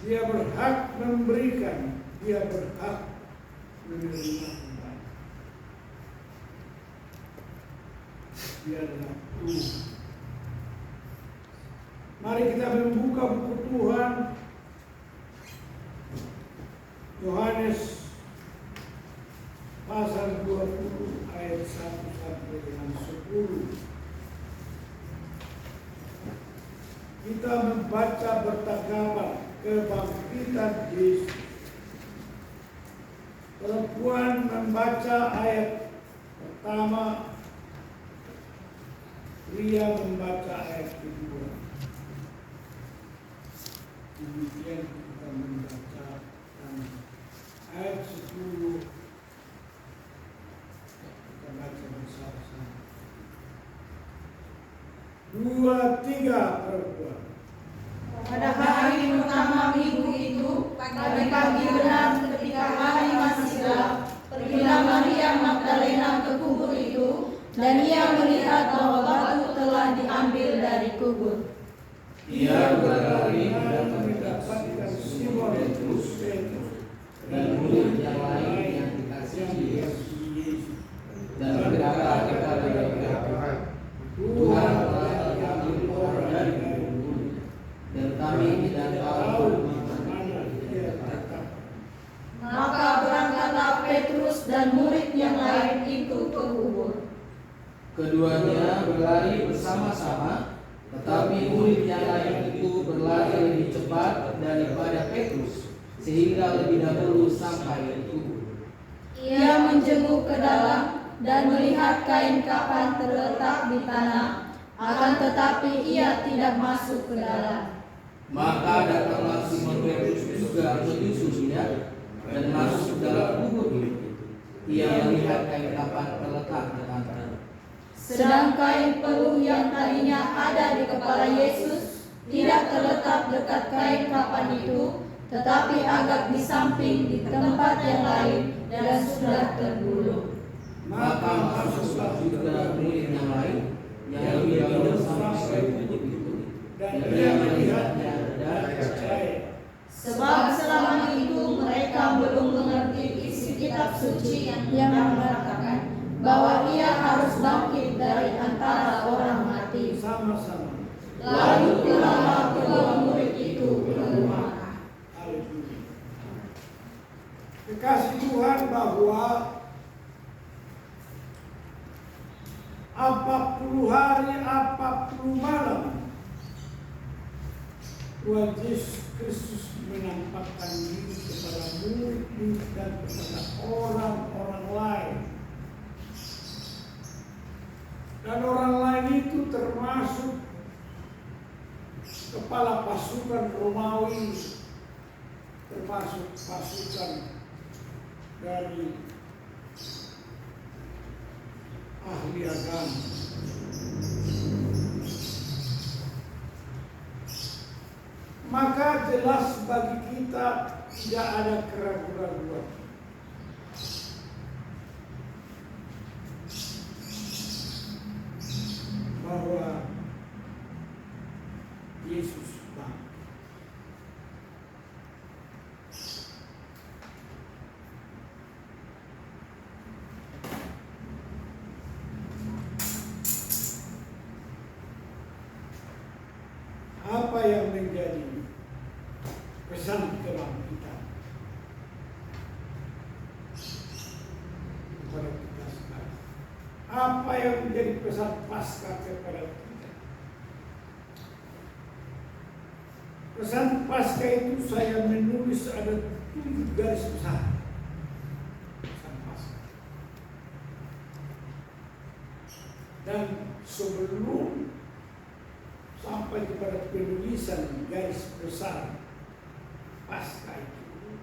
Dia berhak memberikan, dia berhak menerima kembali. Dia adalah Tuhan. Mari kita membuka buku Tuhan, Yohanes pasal 20 ayat 1 sampai dengan 10. Kita membaca bertakaran kebangkitan Yesus. Perempuan membaca ayat pertama, pria membaca ayat kedua. Demikian kita membaca ayat 10. Kita baca bersama-sama. 2, 3 perempuan. Pada hari pertama minggu itu, pagi-pagi benar ketika hari masih gelap, pergilah Maria Magdalena ke kubur itu, dan ia melihat bahwa batu telah diambil dari kubur. Ia berlari dan mendapatkan Simon Petrus dan murid yang lain yang dikasihi Yesus, dan berkata kepada mereka, Tuhan telah mengambil orang dari kubur, dan kami tidak tahu di mana dia letakkan. Maka berangkatlah Petrus dan murid yang lain itu ke kubur. Keduanya berlari bersama-sama, tetapi murid yang lain itu berlari lebih cepat daripada Petrus, sehingga lebih dahulu sampai di kubur. Ia menjenguk ke dalam dan melihat kain kafan terletak di tanah, akan tetapi ia tidak masuk ke dalam. Maka datanglah Simon Petrus juga menyusuinya dan masuk ke dalam kubur itu. Ia melihat kain kafan terletak di tanah. Sedang kain peluh yang tadinya ada di kepala Yesus tidak terletak dekat kain kafan itu, tetapi agak di samping di tempat yang lain dan sudah tergulung. Maka masuklah juga murid yang lain yang lebih dahulu sampai kubur itu, dan ia melihatnya dan percaya. Sebab selama itu mereka belum mengerti isi kitab suci yang mengatakan bahwa ia harus bangkit dari antara orang mati. Sama-sama. Lalu pulanglah kedua murid itu ke rumah. Haleluya. Kekasih Tuhan, bahwa 40 hari, 40 malam Tuhan Yesus Kristus menampakkan diri kepada murid dan kepada orang-orang lain. Dan orang lain itu termasuk kepala pasukan Romawi, termasuk pasukan dari ahli agama. Maka jelas bagi kita tidak ada keraguan-keraguan bahwa Yesus bangkit. Apa yang menjadi pesan kebangkitan kepada kita sekarang? Apa yang menjadi pesan Paskah kepada kita? Pesan Paskah itu saya menulis ada 7 garis besar. Pesan Paskah. Dan sebelum sampai kepada penulisan garis besar Paskah itu,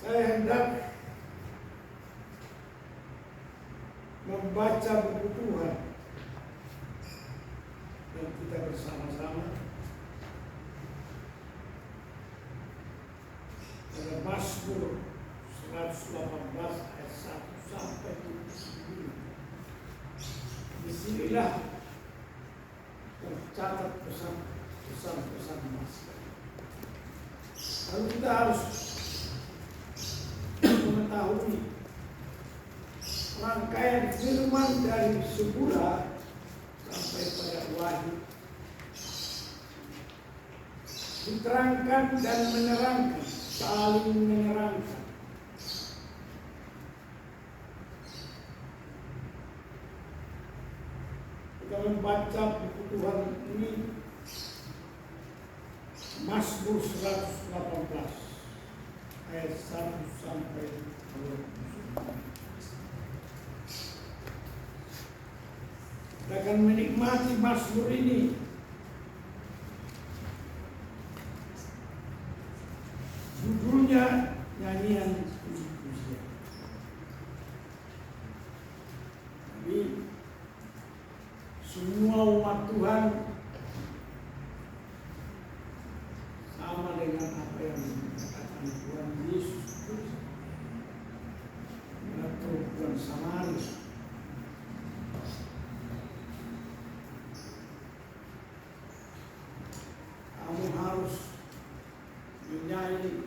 saya hendak membaca buku Tuhan dan kita bersama-sama pada Mazmur 118 ayat 1 sampai 9. Disinilah catat pesan-pesan Paskah. Lalu kita harus mengetahui rangkaian firman dari semula sampai pada Wahyu diterangkan dan menerangkan, saling menerangkan. Kita membaca buku Tuhan ini Mazmur 118 ayat 1 sampai 29. Kita akan menikmati Mazmur ini. Judulnya nyanyian puji-pujian. Jadi semua umat Tuhan sama dengan apa yang dikatakan Tuhan Yesus atau Tuhan Samaria. Kamu harus menyanyi,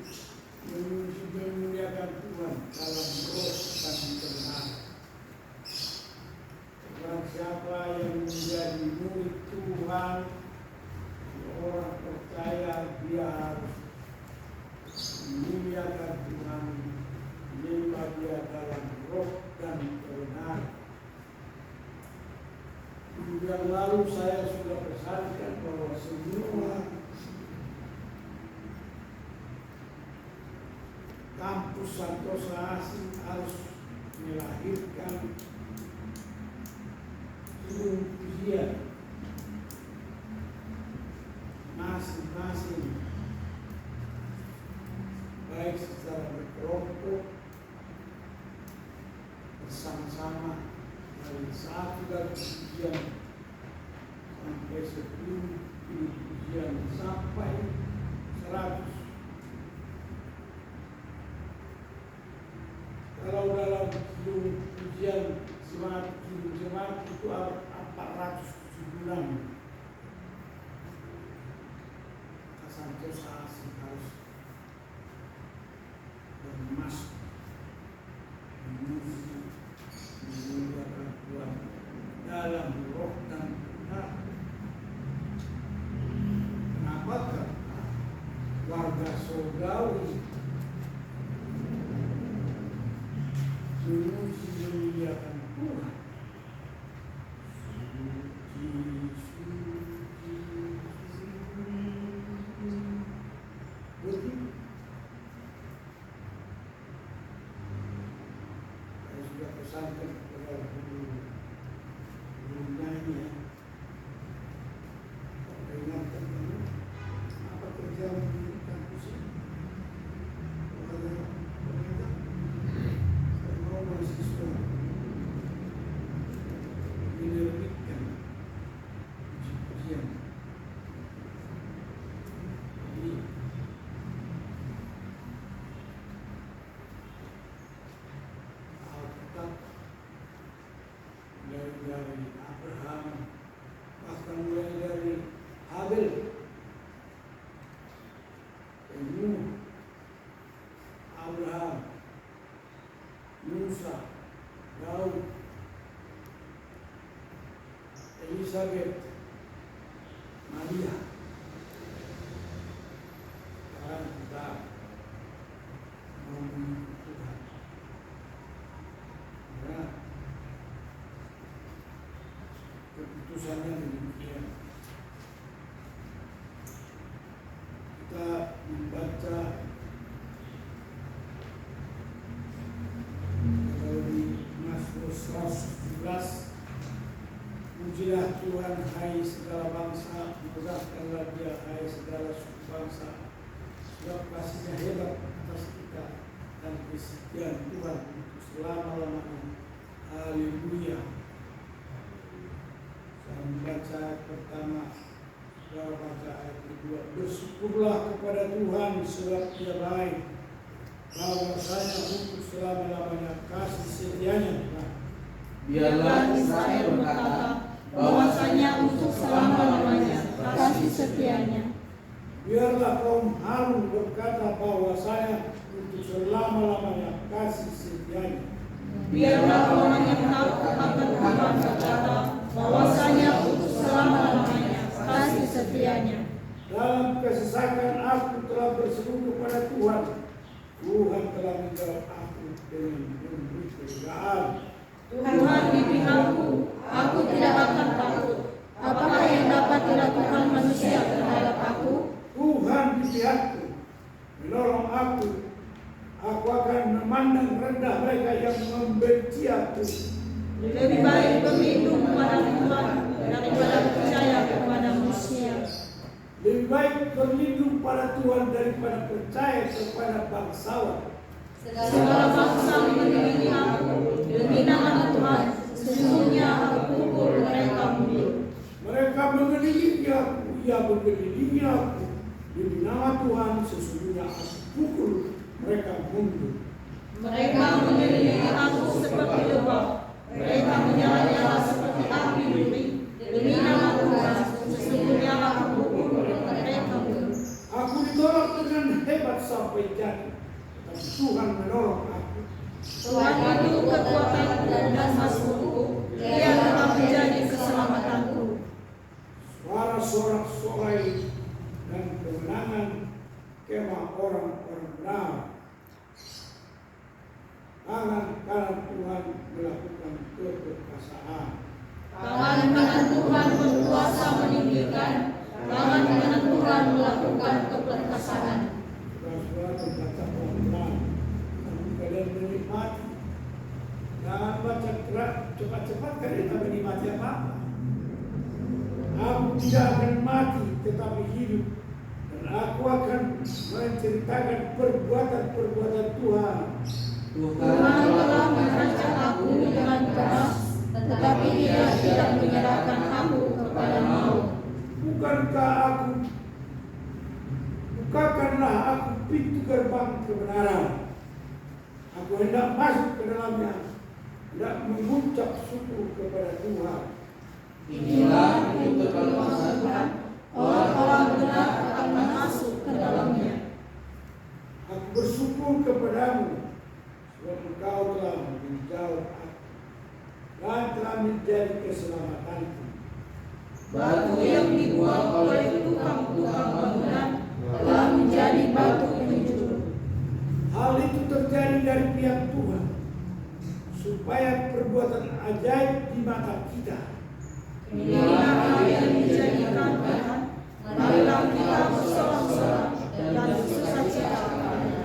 memuliakan Tuhan dalam roh dan benar. Barang siapa yang menjadi murid Tuhan, orang percaya, dia harus memuliakan Tuhan, menyembah Dia dalam roh dan benar. Minggu yang lalu saya sudah pesankan bahwa semua kampus Santosa Asih harus melahirkan pujian masing-masing, baik secara berkelompok, bersama-sama, dari 1 kali pujian sampai 10 pujian sampai 100. Kalau dalam pujian semangat itu 476. Santosa Asih harus bermasuk memuji, memuliakan Tuhan dalam roh dan benar. Kenapa? Karena warga surgawi memuji, memuliakan Tuhan. Sampai kepada guru nyanyi, peringatkan kamu apa kerjaan di kampus ini? Ada perintah, saya mau mahasiswa menerbitkan puji-pujian. Jadi dari Abraham, bahkan mulai dari Habel, Nuh, Abraham, Musa, Daud, Elizabeth, Maria. Sekarang kita memuji Tuhan. Nah, keputusannya demikian. Kita membaca dari Mazmur 117, pujilah Tuhan hai segala bangsa, mudahkanlah Dia hai segala suku bangsa, sebab kasih-Nya hebat atas kita dan kesetiaan Tuhan untuk selama-lamanya. Haleluya. Membaca ayat pertama, saudara baca ayat kedua. Bersyukurlah kepada Tuhan sebab Dia baik, bahwasanya untuk selama-lamanya kasih setianya. Biarlah Israel berkata, bahwasanya untuk selama-lamanya setianya. Biarlah kaum Harun berkata bahwasanya untuk selama-lamanya kasih setianya. Biarlah orang yang tahu akan Tuhan berkata bahwasanya untuk selama-lamanya kasih setianya. Dalam kesesakan aku telah berseru kepada Tuhan. Tuhan telah menjawab aku dengan memberi kemuliaan. Tuhan di pihakku, aku tidak akan takut. Apakah yang dapat dilakukan manusia terhadap aku? Tuhan di pihakku, menolong aku. Aku akan memandang rendah mereka yang membenci aku. Lebih baik berlindung kepada Tuhan daripada percaya kepada manusia. Lebih baik berlindung pada Tuhan daripada percaya kepada bangsawan. Segala bangsa mengelilingi aku, demi nama Tuhan, sesungguhnya aku pukul mereka mundur. Mereka mengelilingi aku, ia mengelilingi aku. Demi nama Tuhan, sesungguhnya aku pukul mereka mundur. Mereka mengelilingi aku seperti lebah, mereka menyala-nyala seperti api duri. Demi nama Tuhan, sesungguhnya aku pukul mereka mundur. Aku ditolak dengan hebat sampai jatuh, tapi Tuhan menolong aku. Tuhan itu kekuatan dan masukku, Dia telah menjadi keselamatanku. Suara sorak-sorai dan kemenangan kemah orang-orang benar. Tangan kanan Tuhan melakukan keperkasaan. Tangan kanan Tuhan berkuasa meninggikan, tangan kanan Tuhan melakukan keperkasaan. Saudara-saudara membaca pelan-pelan, namun kalian menikmati. Jangan baca gerak cepat-cepat, kalian tak menikmati apa-apa. Aku tidak akan mati tetapi hidup, dan aku akan menceritakan perbuatan-perbuatan Tuhan. Tuhan telah merancang aku dengan keras, tetapi Dia tidak menyerahkan aku kepada maut. Bukakanlah aku pintu gerbang kebenaran. Aku hendak masuk ke dalamnya, hendak mengucap syukur kepada Tuhan. Inilah pintu gerbang Tuhan, Orang-orang benar akan masuk ke dalamnya. Aku bersyukur kepadamu, sebab Engkau telah menjawab aku dan telah menjadi keselamatanku. batu yang dibuang oleh tukang-tukang bangunan Telah menjadi batu penjuru. Hal itu terjadi dari pihak Tuhan, supaya perbuatan ajaib di mata kita. Inilah hal yang dijadikan Tuhan. Marilah kita bersorak-sorak dan bersukacita kepadanya.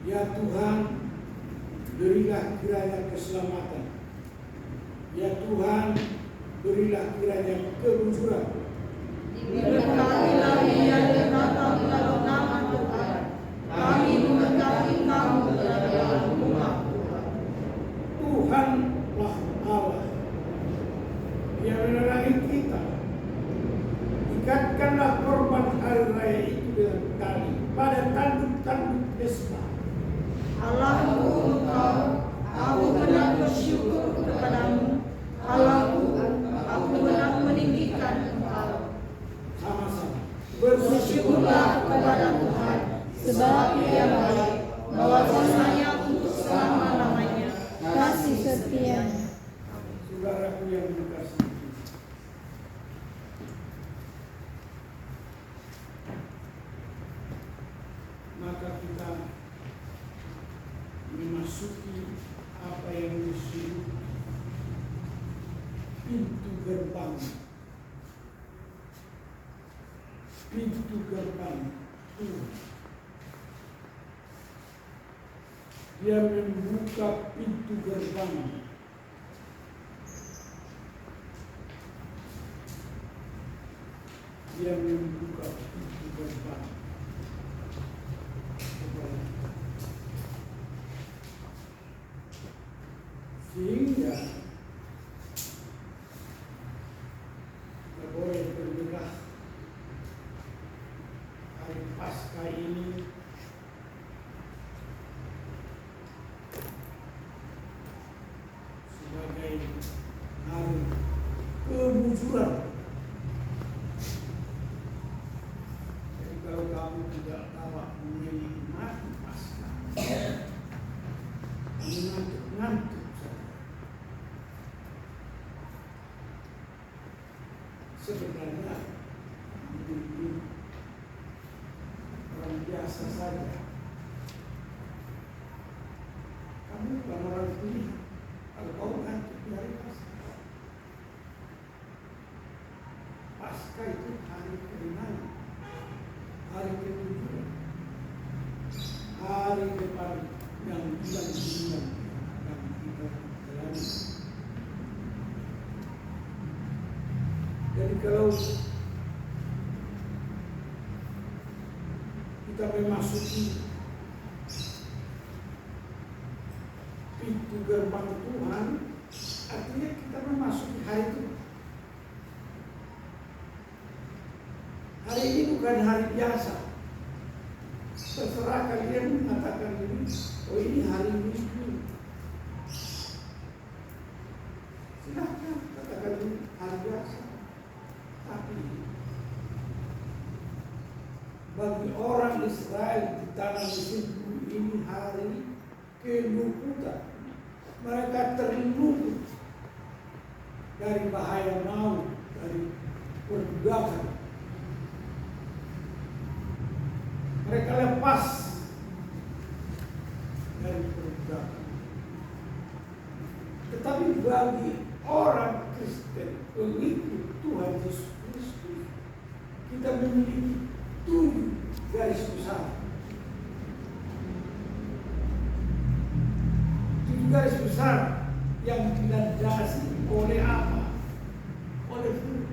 Ya Tuhan, berilah kiranya keselamatan. Ya Tuhan, berilah kiranya kemunculan. Diberkatilah Dia yang datang dalam nama Tuhan. Kami memberkati kamu dalam rumah Tuhan. Tuhanlah Allah yang menerangi kita. Ikatkanlah korban hari raya itu dengan tali pada tanduk-tanduk mesbah. Allahku Engkau, aku benar bersyukur kepadamu. Allahku, aku benar meninggikan Engkau. Sama-sama Bersyukurlah kepada Tuhan, sebab Dia baik, bahwasanya untuk selama-lamanya kasih setianya. saudaraku yang dikasihi. Maka kita memasuki apa yang disebut pintu gerbang. Pintu gerbang Tuhan. Dia membuka pintu gerbang. Dia membuka pintu gerbang. Sehingga kita boleh bergerak hari Paskah ini sebagai ngantuk saja. Sebenarnya ini orang biasa saja. Kamu bukan orang pilihan. Kalau kau ngantuk di hari Paskah. Paskah itu hari kemenangan, hari ketujuan, hari depan yang bilang dunia yang kita jalani. Jadi kalau kita memasuki pintu gerbang Tuhan, artinya kita memasuki hari itu. Hari ini bukan hari biasa. Terserah kalian mengatakan ini, oh ini hari Minggu. Silahkan katakan ini hari biasa. Tapi bagi orang Israel di tanah Mesir ini hari keluputan. Mereka terluput dari bahaya maut, dari perbudakan. Mereka lepas dari perbudakan. Tetapi bagi orang Kristen, pengikut Tuhan Yesus Kristus, kita memiliki 7 garis besar. 7 garis besar yang dilandasi oleh apa? Oleh Tuhan.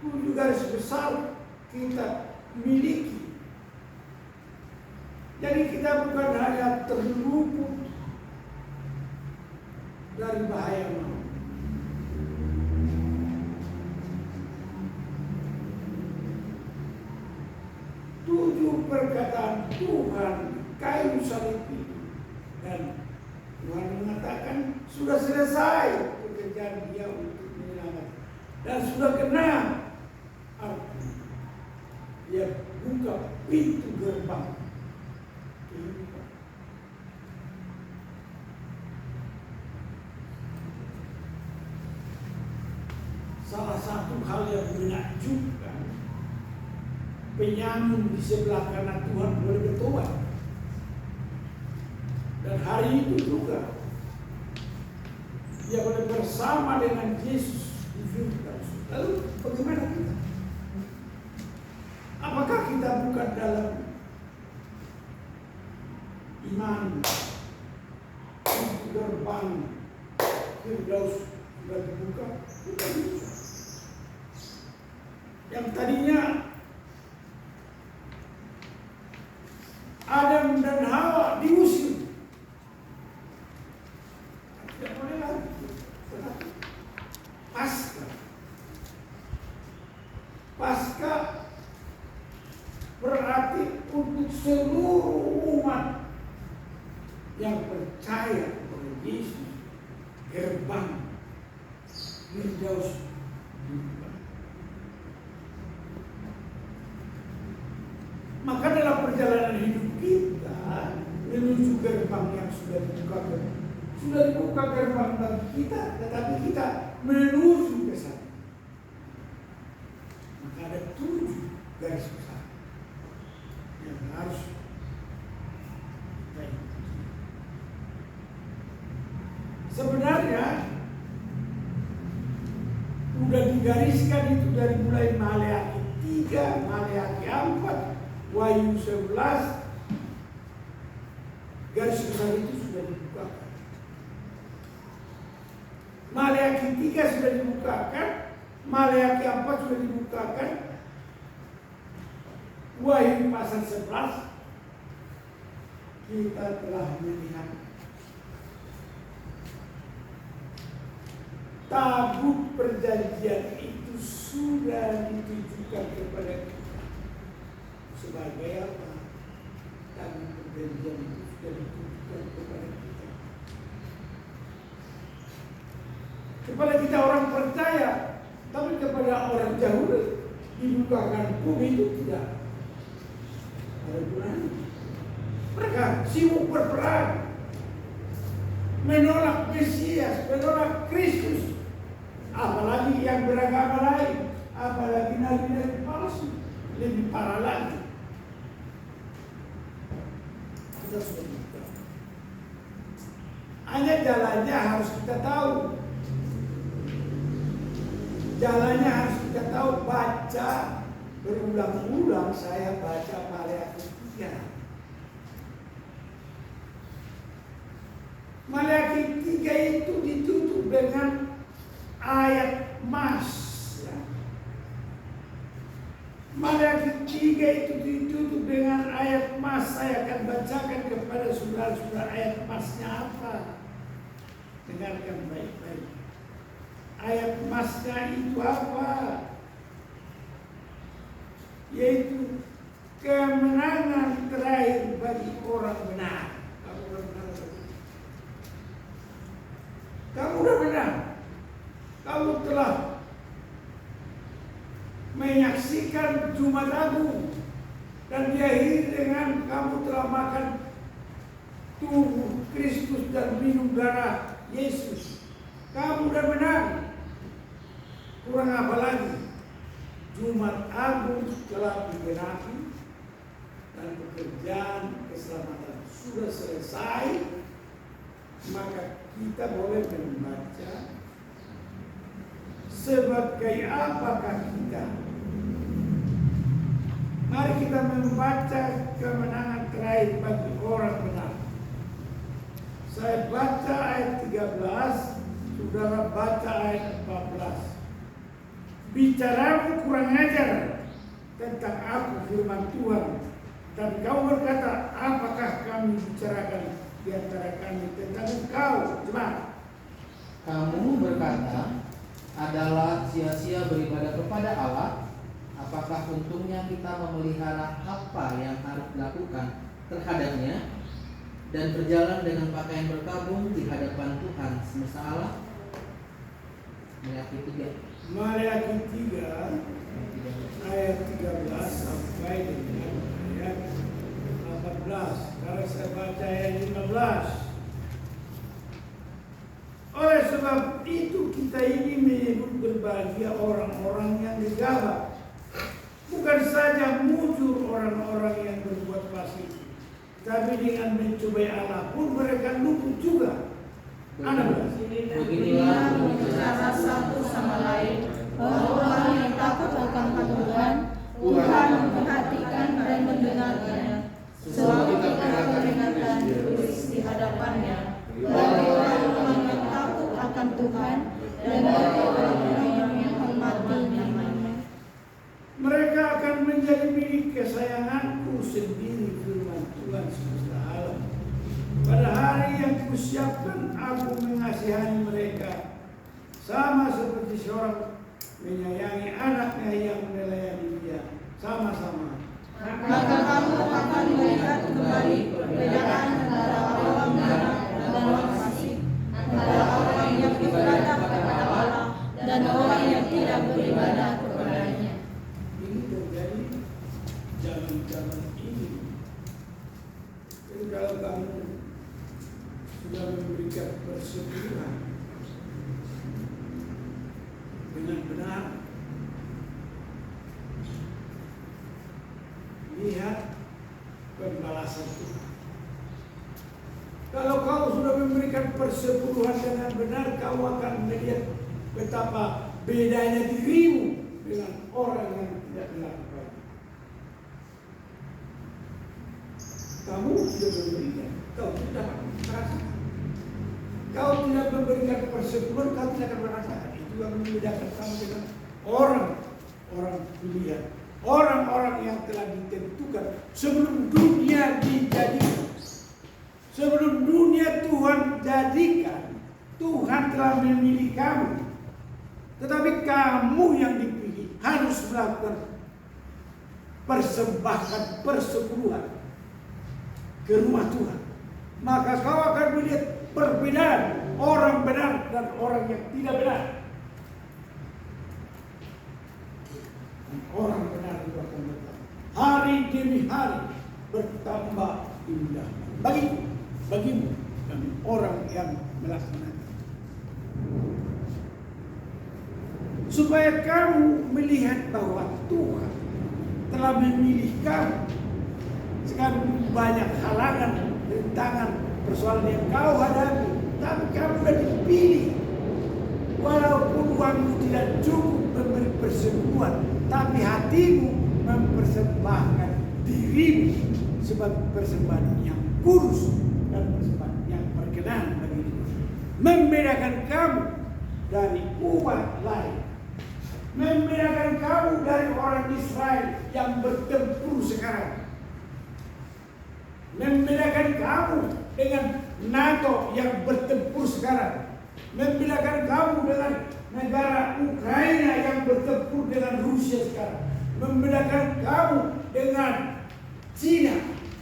7 garis besar kita miliki. Jadi kita bukan hanya terluput dari bahaya maut. Tujuh perkataan Tuhan kayu salib itu, dan Tuhan mengatakan sudah selesai pekerjaan Dia untuk menyelamatkan, dan sudah kena. Dia buka pintu gerbang kehidupan. Salah satu hal yang menakjubkan, penyamun di sebelah kanan Tuhan boleh bertobat. Dan hari itu juga dia boleh bersama dengan Yesus di Firdaus. Lalu bagaimana kita? Apakah kita bukan dalam iman gerbang Firdaus sudah dibuka? Kita bisa. Yang tadinya Adam dan Hawa diusir, tidak boleh lagi. Paskah berarti untuk seluruh umat yang percaya kepada Yesus, gerbang Firdaus dibuka. Maka dalam perjalanan hidup kita menuju gerbang yang sudah dibuka gerbang bagi kita, tetapi kita menuju ke sana. Maka ada 7 garis besar yang harus kita ikuti. Sebenarnya sudah digariskan itu dari mulai Maleakhi 3, Maleakhi 4, Wahyu 11, garis besar itu sudah dibukakan. Maleakhi 3 sudah dibukakan, Maleakhi 4 sudah dibukakan, Wahyu pasal 11 kita telah melihat tabut perjanjian itu sudah ditujukan kepada kita. Sebagai apa? Tabut perjanjian itu sudah ditujukan kepada kita. Kepada kita orang percaya, tapi kepada orang Yahudi dibukakan hukum itu tidak. Mereka sibuk berperang, menolak Mesias, menolak Kristus, apalagi yang beragama lain, apalagi nabi-nabi palsu, lebih parah lagi. Kita sudah buka. Hanya jalannya harus kita tahu. Jalannya harus kita tahu, baca berulang-ulang. Saya baca Maleakhi 3. Maleakhi 3 itu ditutup dengan ayat emas. Ya. Maleakhi 3 itu ditutup dengan ayat emas. Saya akan bacakan kepada saudara-saudara ayat emasnya apa. Dengarkan baik-baik. Ayat emasnya itu apa? Yaitu kemenangan terakhir bagi orang benar. Kamu udah benar. Kamu telah menyaksikan Jumat Agung dan diakhiri dengan kamu telah makan tubuh Kristus dan minum darah Yesus. Kamu udah benar. Kurang apa lagi? Jumat Agung telah digenapi dan pekerjaan keselamatan sudah selesai. Maka kita boleh membaca sebagai apakah kita. Mari kita membaca kemenangan terakhir bagi orang benar. Saya baca ayat 13, saudara baca ayat 14. Bicaramu kurang ajar tentang aku firman Tuhan, dan kau berkata, apakah kami bicarakan di antara kami tentang engkau? Jemaat, Kamu berkata, adalah sia-sia beribadah kepada Allah. Apakah untungnya kita memelihara apa yang harus dilakukan terhadapnya dan berjalan dengan pakaian berkabung di hadapan Tuhan semesta Allah? Maleakhi 3. Maleakhi 3 ayat 13 sampai dengan ayat 14. Kalau saya baca ayat 15. Oleh sebab itu kita ini menyebut berbahagia orang-orang yang gegabah, bukan saja mujur orang-orang yang berbuat fasik, tapi dengan mencobai Allah pun mereka luput juga. Beginilah berbicara satu sama lain, orang yang takut akan Tuhan, Tuhan memperhatikan dan mendengarnya. Sebab kita peringatan ditulis di hadapannya bagi orang-orang yang takut akan Tuhan dan bagi orang-orang yang menghormati namanya. Mereka akan menjadi milik kesayanganku sendiri, firman Tuhan semesta alam. Pada hari yang kusiapkan, aku mengasihani mereka, sama seperti seorang menyayangi anaknya yang melayani dia, sama-sama. Maka kamu akan melihat kembali perbedaan antara orang benar dan orang fasik, antara orang yang beribadah kepada Allah dan orang yang tidak beribadah kepadanya. Ini terjadi zaman-zaman ini. Jadi kalau kamu sudah memberikan persetujuan dengan benar, lihat pembalasan Tuhan. Kalau kau sudah memberikan persepuluhan dengan benar, kau akan melihat betapa bedanya dirimu dengan orang yang tidak melakukan. Kamu sudah memberikan, kau tidak merasakan. Kau tidak memberikan persepuluhan, kau tidak akan merasakan. Itu yang membedakan kamu dengan orang pilihan. Orang-orang yang telah ditentukan sebelum dunia dijadikan. Sebelum dunia Tuhan jadikan, Tuhan telah memilih kamu. Tetapi kamu yang dipilih harus melakukan persembahkan persepuluhan ke rumah Tuhan. Maka kau akan melihat perbedaan orang benar dan orang yang tidak benar. Orang benar itu akan datang hari demi hari, bertambah indah bagimu dan orang yang melaksanakan. Supaya kamu melihat bahwa Tuhan telah memilih kamu. Sekarang banyak halangan, rintangan, persoalan yang kau hadapi, tapi kamu sudah dipilih. Walaupun uangmu tidak cukup memberi persembahan, tapi hatimu mempersembahkan dirimu sebagai persembahan yang kudus dan persembahan yang berkenan bagi Tuhan. Membedakan kamu dari umat lain, membedakan kamu dari orang Israel yang bertempur sekarang, membedakan kamu dengan NATO yang bertempur sekarang, membedakan kamu dengan negara Ukraina yang bertempur dengan Rusia sekarang, membedakan kamu dengan Cina,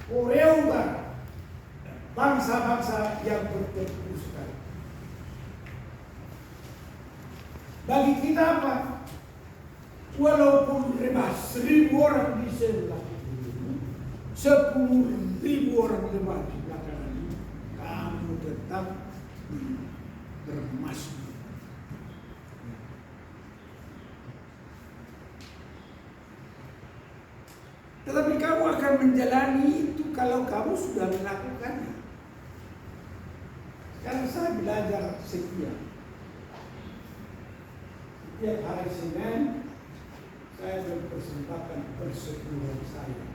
Korea Utara, bangsa-bangsa yang bertempur sekarang. Bagi kita apa? Walaupun rebah 1.000 orang di sebelah, 10.000 orang rebah di belakang ini, kamu tetap bermasmur. Tetapi kamu akan menjalani itu kalau kamu sudah melakukannya. Sekarang saya belajar setia. Setiap hari Senin saya mempersembahkan persekutuan saya.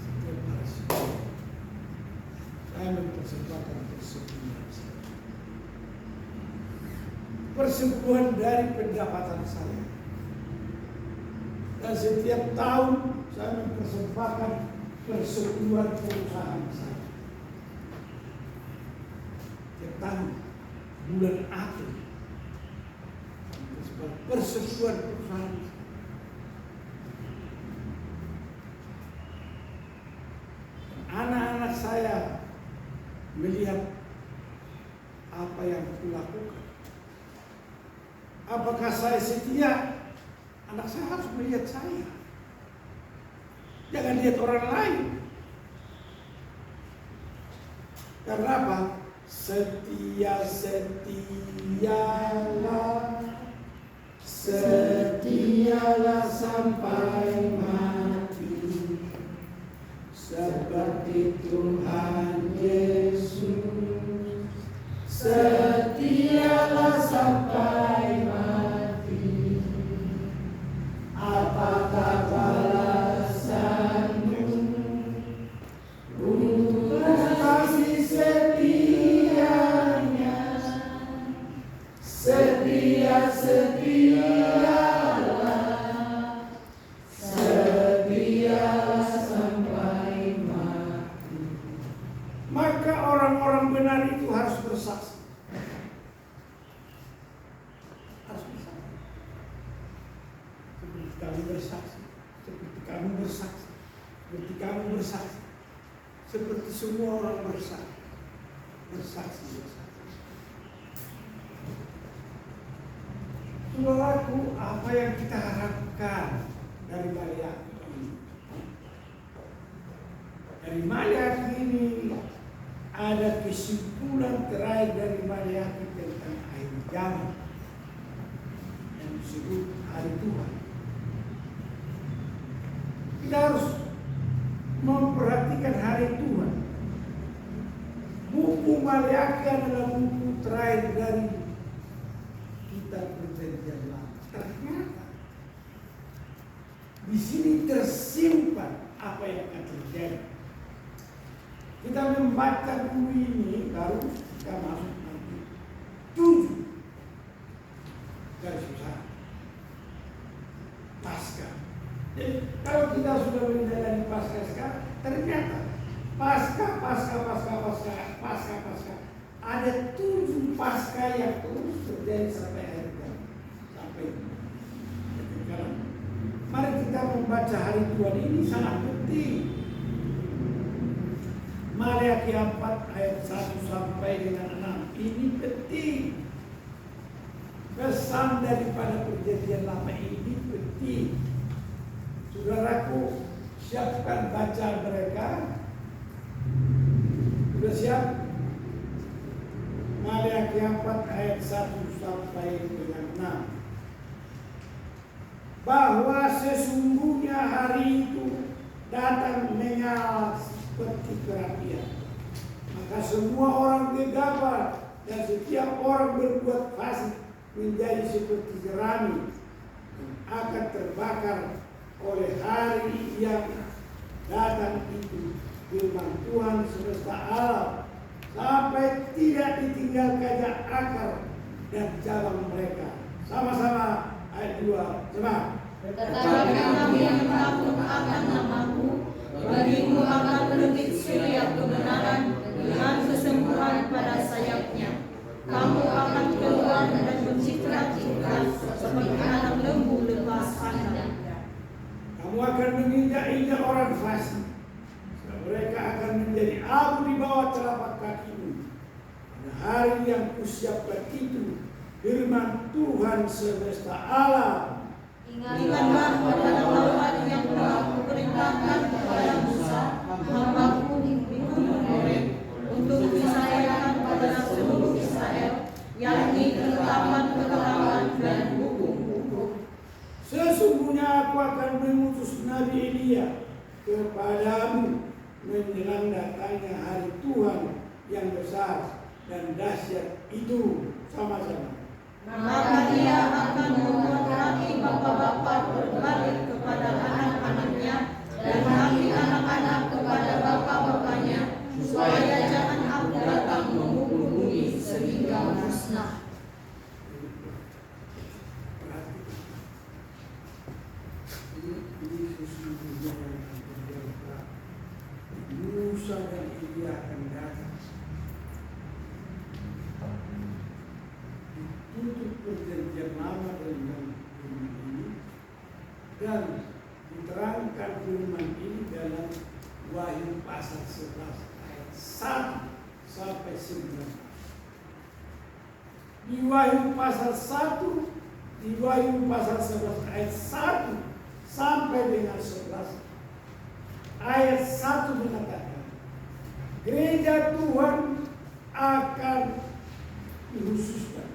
Setiap hari Senin saya mempersembahkan persekutuan saya. Persekutuan dari pendapatan saya. Dan setiap tahun saya mempersembahkan persekutuan perusahaan saya. Setiap tahun bulan April persekutuan perusahaan. Anak-anak saya melihat apa yang kulakukan. Apakah saya setia? Anak saya harus melihat saya. Jangan lihat orang lain. Karena apa? Setialah sampai mati, seperti Tuhan Yesus. Setialah sampai mati. Apakah balasanmu untuk kasih setianya? Setialah sampai mati. Maka orang-orang benar itu harus bersaksi. Harus bersaksi. Seperti kami bersaksi. Seperti kamu bersaksi. Seperti kamu bersaksi. Seperti semua orang bersaksi. Bersaksi. Saudaraku, apa yang kita harapkan dari Maliaki ini? Dari Maliaki ini ada kesimpulan terakhir dari Maliaki tentang akhir zaman yang disebut hari Tuhan. Kita harus memperhatikan hari Tuhan. Buku Maliaki adalah buku terakhir dari kitab Perjanjian Lama. Ternyata di sini tersimpan apa yang akan terjadi. Kita membaca buku ini baru kita masuk nanti 7 garis besar Paskah. Jadi kalau kita sudah menjalani Paskah sekarang, ternyata Paskah ada 7 Paskah yang terus terjadi sampai akhir zaman. Sampai sekarang. Mari kita membaca hari Tuhan ini sangat penting. Maliaki 4 ayat 1 sampai dengan 6 ini penting. Pesan daripada Perjanjian Lama ini penting. Saudaraku, siapkan baca mereka. Sudah siap? Maliaki 4 ayat 1 sampai dengan 6. Bahwa sesungguhnya hari itu datang menyala seperti perapian. Maka semua orang gegabah dan setiap orang berbuat fasik menjadi seperti jerami yang akan terbakar oleh hari yang datang itu. Firman Tuhan semesta alam sampai tidak ditinggalkannya akar dan cabang mereka. Sama-sama ayat 2. Coba. Tetapi kami yang takut akan namamu, bagimu akan menerbit surya kebenaran dengan kesembuhan pada sayapnya. Kamu akan keluar dan mencitra-citra seperti anak lembu lepas kandang. Kamu akan menginjak-injak orang fasik. Mereka akan menjadi abu di bawah telapak kakimu. Pada hari yang kusiapkan itu, firman Tuhan semesta alam. Ingatlah pada lawan yang telah kuperintahkan kepada Musa, hambaku di gunung Horeb, untuk disampaikan kepada seluruh Israel, yakni ketetapan-ketetapan dan hukum-hukum. Sesungguhnya aku akan mengutus Nabi Elia kepadamu menjelang datangnya hari Tuhan yang besar dan dahsyat itu. Sama-sama. Maka dia akan membuat hati bapak-bapak berbalik kepada anak-anaknya dan hati anak-anak kepada bapak-bapaknya, supaya jangan aku datang memukul bumi sehingga musnah. Ini sesungguhnya yang terjadi. Musa dan Elia akan datang. Ditutup perjanjian lama dengan firman ini dan diterangkan firman ini dalam Wahyu pasal 11 ayat 1 sampai 9. Di Wahyu pasal 1, di Wahyu pasal 11 ayat 1 sampai dengan 11. Ayat 1 mengatakan, gereja Tuhan akan dikhususkan.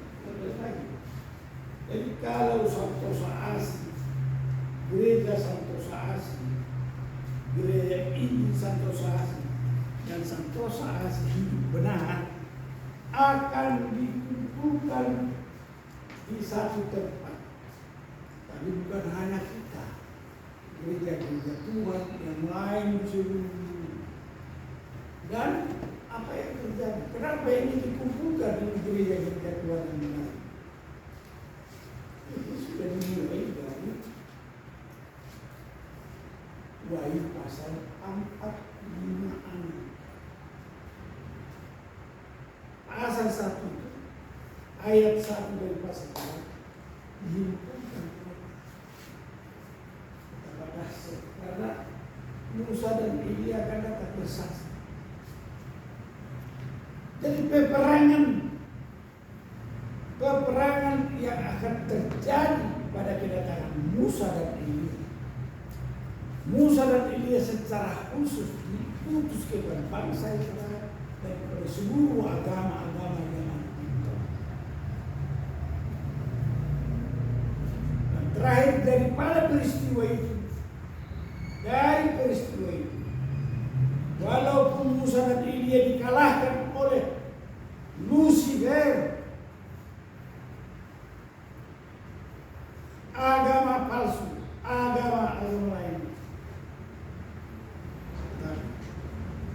Jadi kalau Santosa Asli, gereja Santosa Asli, gereja ini Santosa Asli, dan Santosa Asli benar akan dikumpulkan di satu tempat. Tapi bukan hanya kita, gereja-gereja Tuhan yang lain seluruh dunia. Dan apa yang terjadi? Kenapa ini dikumpulkan di gereja-gereja Tuhan yang lain? Itu sudah dimulai dari Wahyu pasal 4, 5, 6. Pasal 1 ayat 1 dari pasal 4 dihimpunkan kepada karena Musa dan Elia akan datang bersaksi. Jadi peperangan yang akan terjadi pada kedatangan Musa dan Elia. Musa dan Elia secara khusus diutus kepada bangsa Israel dan kepada seluruh agama-agama yang ada. Dan terakhir daripada peristiwa itu, walaupun Musa dan Elia dikalahkan oleh Lucifer, agama palsu, agama lain,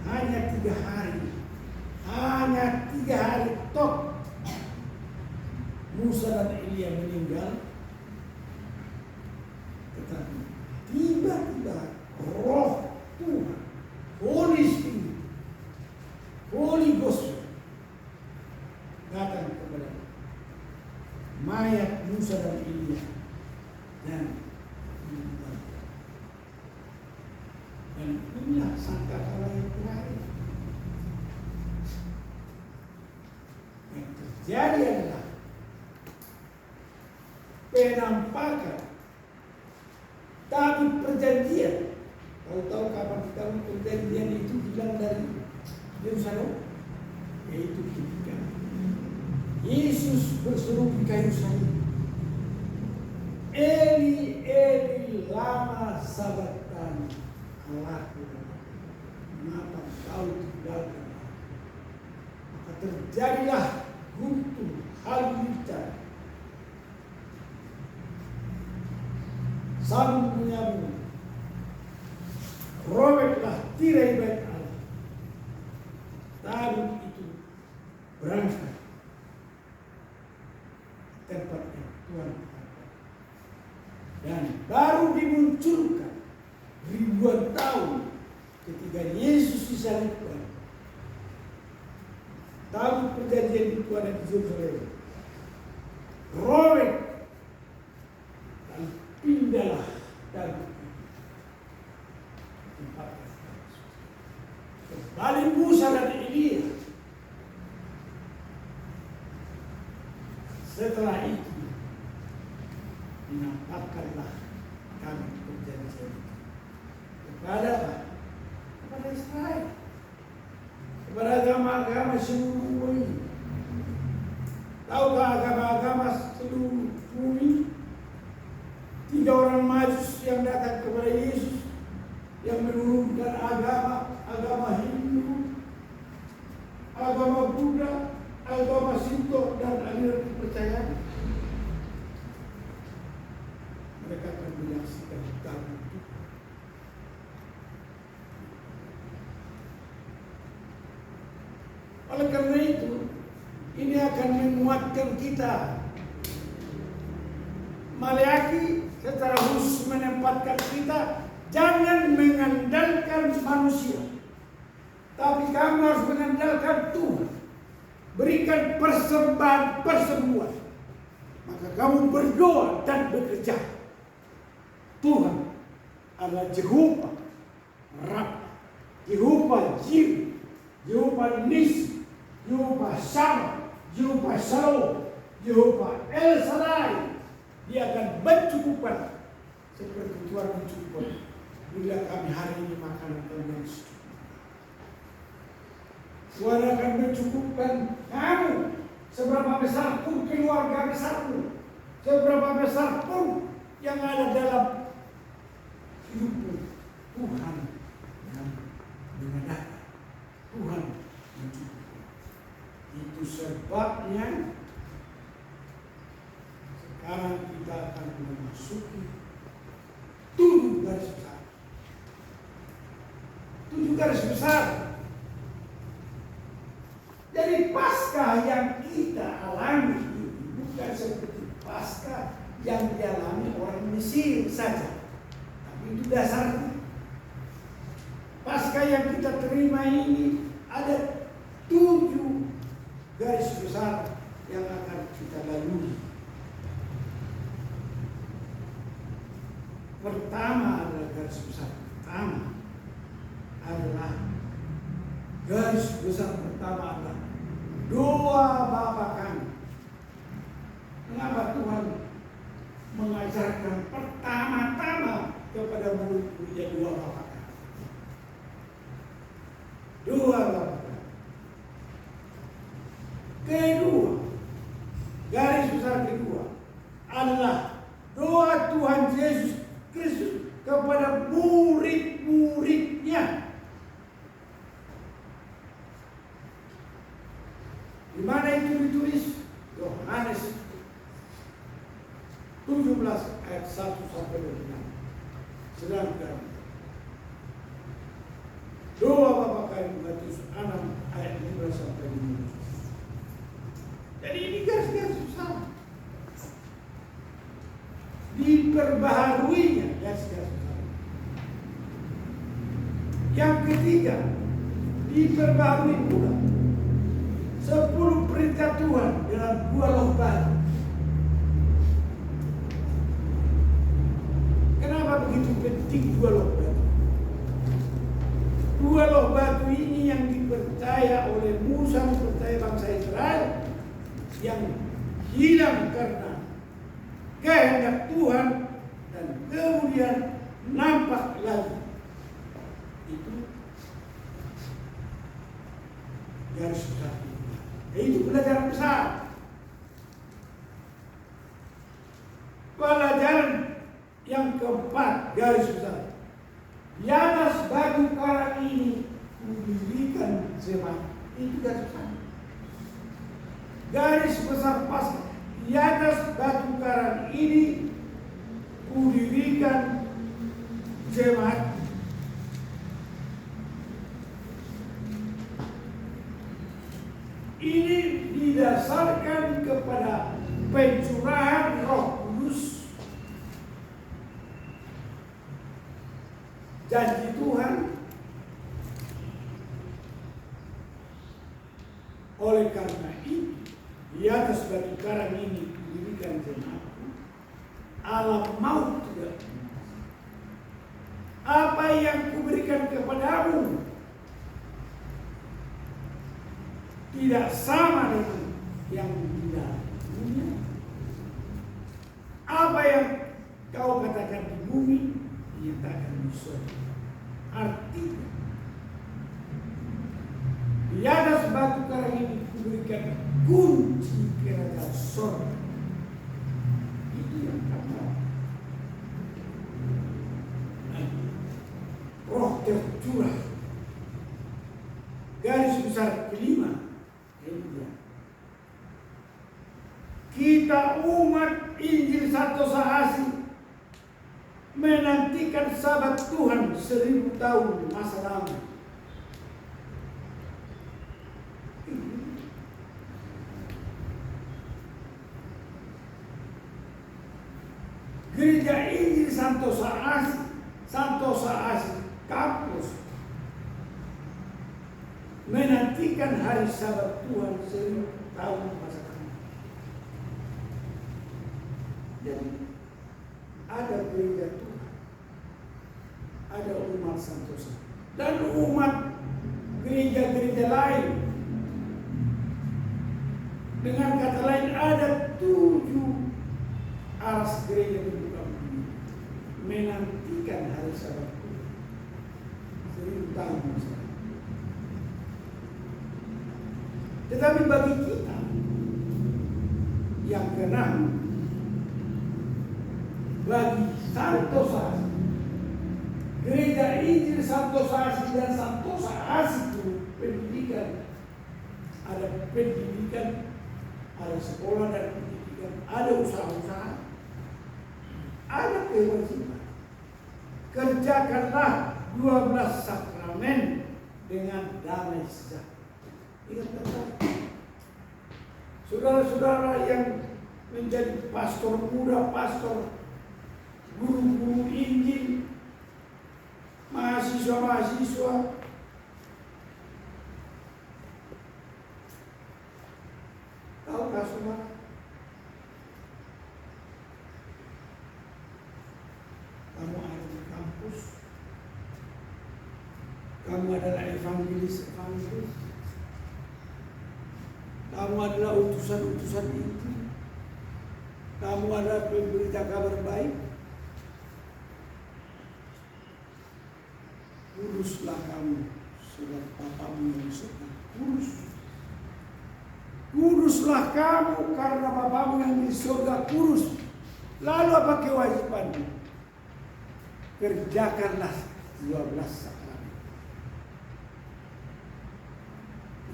hanya 3 hari tok Musa dan Elia meninggal. Tetapi tiba-tiba Roh Tuhan, Holy Spirit, Holy Ghost datang kepada mayat Musa dan Elia dan meninggal. Dan inilah sangkakala yang terakhir. Yang terjadi adalah penampakan David perjanjian. Tahu kapan tahu perjanjian itu hilang dari Yerusalem? Yaitu ketika Yesus berseru di kayu salib. Eli, Eli, lama sabachthani, Allahku, mengapa kau tinggalkan aku? Maka terjadilah guntur, halilintar, sambung menyambung, robeklah tirai bait Allah. Tabut itu berangkat tempat yang Tuhan katakan, dan baru dimunculkan ribuan tahun ketika Yesus disalibkan. Tabut perjanjian itu ada di Yerusalem. Robek dan pindahlah tabut tempat kembali Musa dan Elia. Setelah itu dinampakkanlah kami perjanjian itu kepada Israel, kepada agama-agama seluruh bumi. Tahukah agama-agama seluruh bumi? 3 orang Majus yang datang kepada Yesus, yang menurunkan agama Hindu, agama Buddha, agama Sinto, dan aliran kepercayaan. Mereka akan menyaksikan tabut itu. Oleh karena itu, ini akan menguatkan kita. Maleakhi secara khusus menempatkan kita jangan mengandalkan manusia, tapi kamu harus mengandalkan Tuhan. Berikan persembahan, maka kamu berdoa dan bekerja. Tuhan adalah Jehovah Rabb, Jehovah Jireh, Jehovah Nisi, Jehovah Shammah, Jehovah Shalom, Jehovah El Shaddai. Dia akan mencukupkan seperti Tuhan mencukupkan bila kami hari ini makan yang sejuk. Tuhan akan mencukupkan kamu seberapa besar pun keluarga besarmu, seberapa besar pun yang ada dalam hidupmu. Tuhan yang mengadakan, Tuhan mencukupkan. Itu sebabnya sekarang kita akan memasuki 7 garis besar. 7 garis besar. Jadi Paskah yang kita alami ini bukan seperti Paskah yang dialami orang Mesir saja, tapi itu dasarnya. Paskah yang kita terima ini ada 7 garis besar yang akan kita lalui. Pertama adalah garis besar pertama adalah garis besar pertama adalah doa Bapa kami. Mengapa Tuhan mengajarkan pertama-tama kepada murid-muridnya doa Bapa kami? Doa Bapa kami. Kedua, garis besar kedua adalah doa Tuhan Yesus Kristus kepada murid-muridnya. Di mana itu ditulis? Yohanes 17 ayat 1 sampai 26. Sedangkan doa Bapa kami Matius 6 ayat 15 sampai 15. Jadi ini garis-garis besar. Diperbaharuinya garis-garis besar. Yang ketiga, diperbaharui pula 10 perintah Tuhan dalam 2 loh batu. Kenapa begitu penting 2 loh batu? 2 loh batu ini yang dipercaya oleh Musa, dipercaya bangsa Israel, yang hilang karena kehendak Tuhan dan kemudian nampak garis besar kita. Itu pelajaran besar. Pelajaran yang keempat, garis besar. Di atas batu karang ini kudirikan jemaat. Itu garis besar. Garis besar pas. Di atas batu karang ini kudirikan jemaat. Ini didasarkan kepada pencurahan Roh Kudus, janji Tuhan. Oleh karena itu, di atas batu karang ini didirikan jemaatku, alam maut tidak. Apa yang kuberikan kepadamu tidak sama dengan yang di dalam dunia. Apa yang kau katakan di bumi, dinyatakan di surga. Artinya, di atas batu karang ini kuberikan kunci kerajaan surga. Itu yang kata Roh tercurah. Garis besar kelima, kita umat Injil Santo Sahasi menantikan Sabat Tuhan 1000 tahun masa lalu. Gereja Injil Santo Sahasi kampus menantikan hari Sabat Tuhan 1000 tahun masa lalu. Jadi ada gereja Tuhan, ada umat Santosa, dan umat gereja-gereja lain. Dengan kata lain, ada 7 aras gereja di muka bumi menantikan hari Sabat Tuhan 1000 tahun masa lalu. Tetapi bagi kita yang keenam, bagi Santo Sahasi, gereja Injil Santo Sahasi dan Santo Sahasi itu pendidikan, ada sekolah dan pendidikan, ada usaha-usaha, ada kewajiban. Kerjakanlah 12 sakramen dengan damai sejahtera. Ingat kata saudara-saudara yang menjadi pastor muda, pastor, guru-guru Injil, mahasiswa-mahasiswa, tahukah saudara? Kamu ada di kampus, kamu adalah evangelis, kamu adalah utusan-utusan Injil, kamu adalah pemberita kabar baik. Kuduslah kamu sebab Bapamu yang di surga kudus. Kuduslah kamu karena Bapamu yang di surga kudus. Lalu apa kewajibanmu? Kerjakanlah 12 sakramen.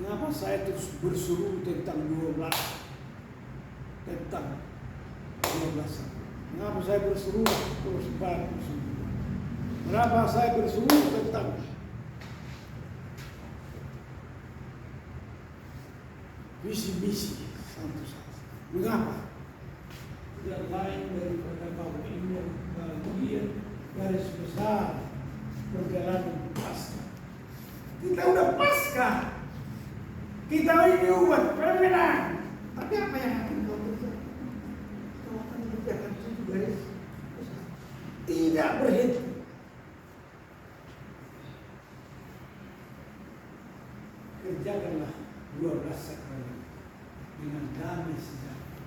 Mengapa saya terus berseru tentang 12 sakramen? Mengapa saya berseru terus berseru? Mengapa saya berseru tentang visi-misi Santo Sahasi? Mengapa? Tidak lain daripada bahwa ini bagian garis besar perjalanan Paskah. Kita udah Paskah. Kita ini umat pemenang. Tapi apa yang akan kau kerjakan? Kau akan kerjakan itu garis besar. Tidak berhenti. Kerjakanlah 12 sakramen dengan damai sejahtera.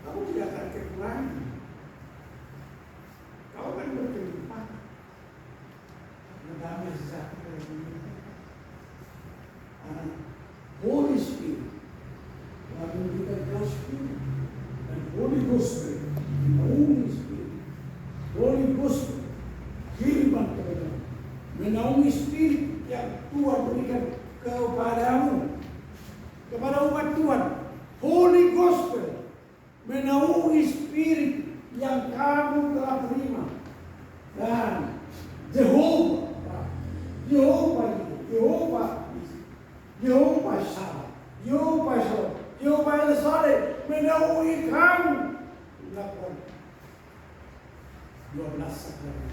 Kamu tidak akan kekurangan. Kau akan berkelimpahan. Damai sejahtera ini. menaungi spirit yang Tuhan berikan kepadamu, kepada umat Tuhan. Holy Gospel, menaungi spirit yang kamu telah terima. Dan Jehovah El Shaddai menaungi kamu. Lakukan 12 sakramen.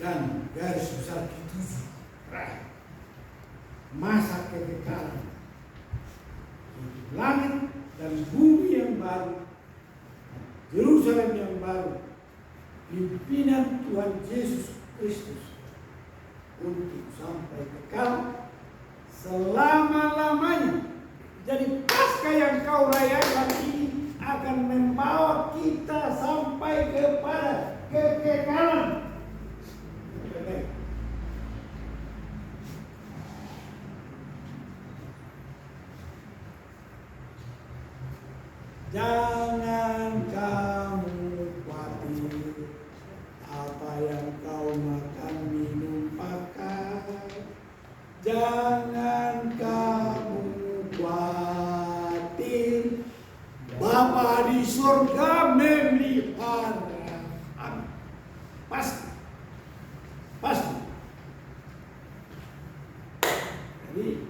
Dan garis besar ke-7 masa kekekalan, langit dan bumi yang baru, Yerusalem yang baru, pimpinan Tuhan Yesus Kristus untuk sampai kekal selama-lamanya. Jadi Paskah yang kau rayakan ini akan membawa kita sampai kepada kekekalan. Jangan kamu khawatir apa yang kau makan, minum, pakai. Jangan kamu khawatir, Bapa di surga memelihara. Pasti. Jadi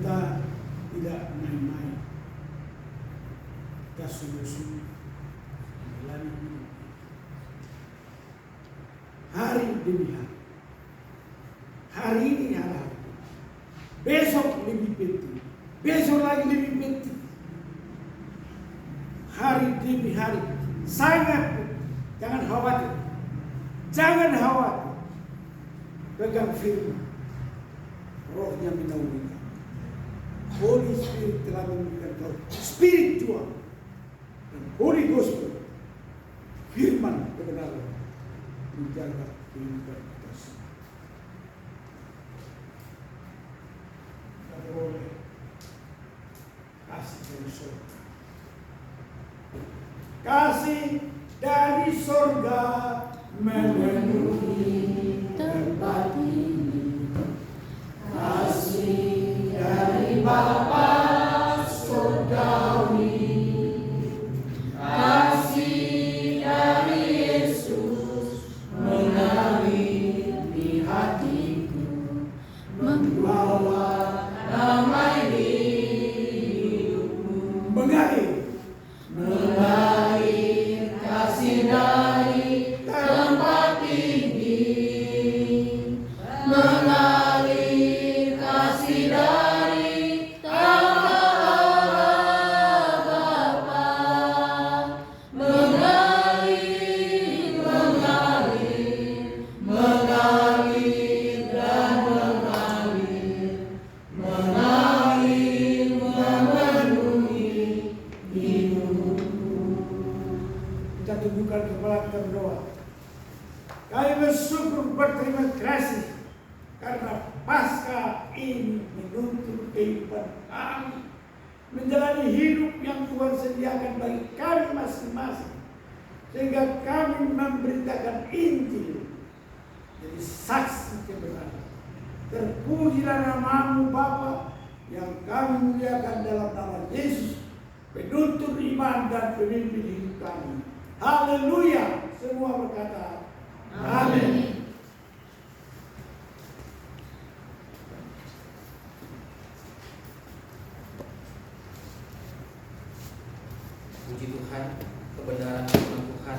kita tidak main-main, kita sungguh-sungguh menjalani hidup hari demi hari. Hari ini adalah hari, besok lebih penting, besok lagi lebih penting. Hari demi hari sangat penting. Jangan khawatir, pegang firman, rohnya menaungi. Holy Spirit telah memberikan kau spiritual dan Holy Gospel, firman kebenaran, menjaga kehidupan kita semua. Kita boleh kasih dari surga. Kasih dari surga memenuhi tempat ini. Kasih dari Bapa surgawi, kasih dari Yesus mengalir di hatiku, membawa damai hidupku. Mengalir kasih dari tempat tinggi, mengalir kasih dari tanah Bapa, mengalir dan mengalir memenuhi hidupku. Kita tundukkan kepala, kita berdoa. Kami bersyukur, berterima kasih karena Paskah ini menuntut kehidupan kami, menjalani hidup yang Tuhan sediakan bagi kami masing-masing, sehingga kami memberitakan Injil, jadi saksi kebenaran. Terpujilah nama-Mu Bapa yang kami muliakan dalam nama Yesus, penuntut iman dan pemimpin hidup kami. Haleluya! Semua berkata amin. Puji Tuhan, kebenaran firman Tuhan